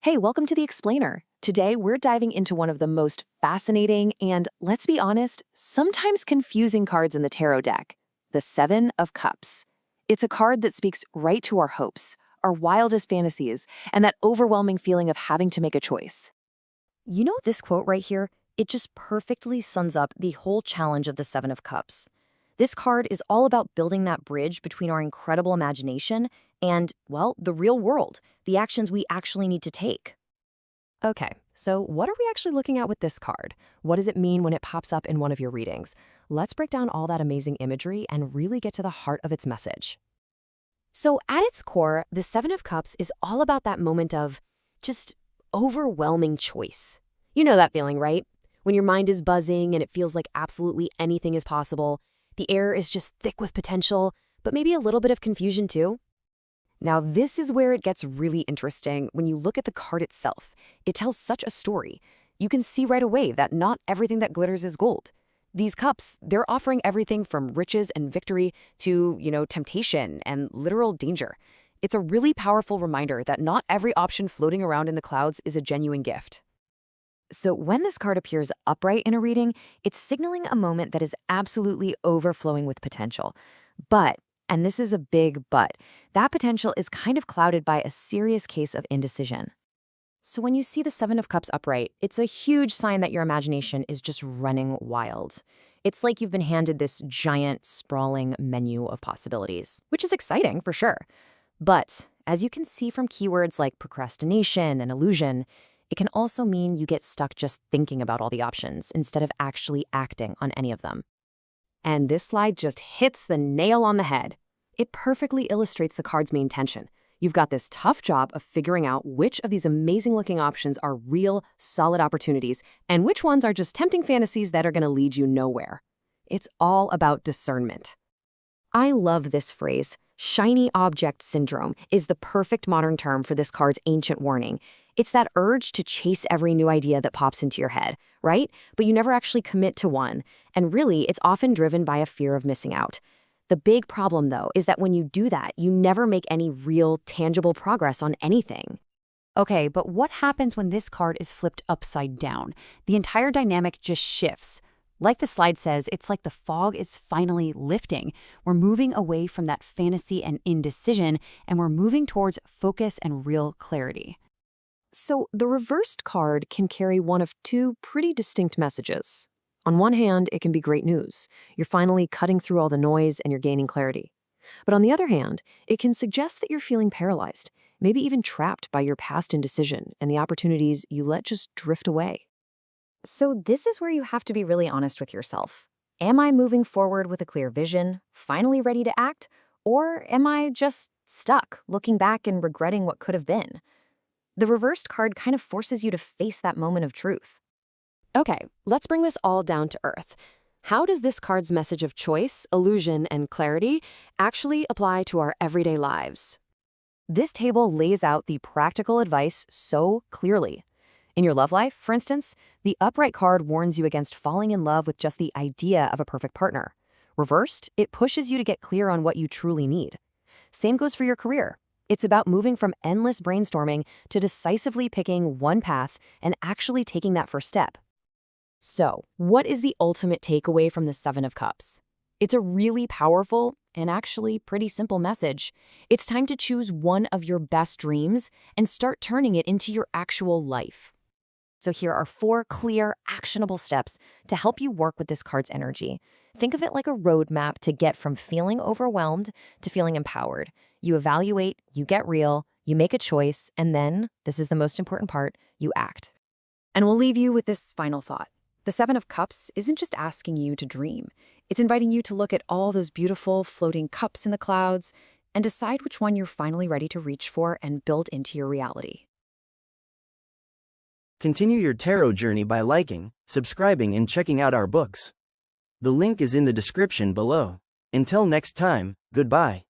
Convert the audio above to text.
Hey, welcome to The Explainer. Today, we're diving into one of the most fascinating and, let's be honest, sometimes confusing cards in the tarot deck, the Seven of Cups. It's a card that speaks right to our hopes, our wildest fantasies, and that overwhelming feeling of having to make a choice. You know this quote right here? It just perfectly sums up the whole challenge of the Seven of Cups. This card is all about building that bridge between our incredible imagination and, well, the real world, the actions we actually need to take. Okay, so what are we actually looking at with this card? What does it mean when it pops up in one of your readings? Let's break down all that amazing imagery and really get to the heart of its message. So at its core, the Seven of Cups is all about that moment of just overwhelming choice. You know that feeling, right? When your mind is buzzing and it feels like absolutely anything is possible. The air is just thick with potential, but maybe a little bit of confusion too. Now, this is where it gets really interesting when you look at the card itself. It tells such a story. You can see right away that not everything that glitters is gold. These cups, they're offering everything from riches and victory to, temptation and literal danger. It's a really powerful reminder that not every option floating around in the clouds is a genuine gift. So when this card appears upright in a reading, it's signaling a moment that is absolutely overflowing with potential. But, and this is a big but, that potential is kind of clouded by a serious case of indecision. So when you see the Seven of Cups upright, it's a huge sign that your imagination is just running wild. It's like you've been handed this giant, sprawling menu of possibilities, which is exciting for sure. But as you can see from keywords like procrastination and illusion, it can also mean you get stuck just thinking about all the options instead of actually acting on any of them. And this slide just hits the nail on the head. It perfectly illustrates the card's main tension. You've got this tough job of figuring out which of these amazing-looking options are real, solid opportunities and which ones are just tempting fantasies that are going to lead you nowhere. It's all about discernment. I love this phrase. Shiny object syndrome is the perfect modern term for this card's ancient warning. It's that urge to chase every new idea that pops into your head, right? But you never actually commit to one. And really, it's often driven by a fear of missing out. The big problem, though, is that when you do that, you never make any real, tangible progress on anything. Okay, but what happens when this card is flipped upside down? The entire dynamic just shifts. Like the slide says, it's like the fog is finally lifting. We're moving away from that fantasy and indecision, and we're moving towards focus and real clarity. So the reversed card can carry one of two pretty distinct messages. On one hand, it can be great news. You're finally cutting through all the noise and you're gaining clarity. But on the other hand, it can suggest that you're feeling paralyzed, maybe even trapped by your past indecision and the opportunities you let just drift away. So this is where you have to be really honest with yourself. Am I moving forward with a clear vision, finally ready to act? Or am I just stuck, looking back and regretting what could have been? The reversed card kind of forces you to face that moment of truth. Okay, let's bring this all down to earth. How does this card's message of choice, illusion, and clarity actually apply to our everyday lives? This table lays out the practical advice so clearly. In your love life, for instance, the upright card warns you against falling in love with just the idea of a perfect partner. Reversed, it pushes you to get clear on what you truly need. Same goes for your career. It's about moving from endless brainstorming to decisively picking one path and actually taking that first step. So, what is the ultimate takeaway from the Seven of Cups? It's a really powerful and actually pretty simple message. It's time to choose one of your best dreams and start turning it into your actual life. So here are 4 clear, actionable steps to help you work with this card's energy. Think of it like a roadmap to get from feeling overwhelmed to feeling empowered. You evaluate, you get real, you make a choice, and then, this is the most important part, you act. And we'll leave you with this final thought. The Seven of Cups isn't just asking you to dream. It's inviting you to look at all those beautiful floating cups in the clouds and decide which one you're finally ready to reach for and build into your reality. Continue your tarot journey by liking, subscribing, and checking out our books. The link is in the description below. Until next time, goodbye.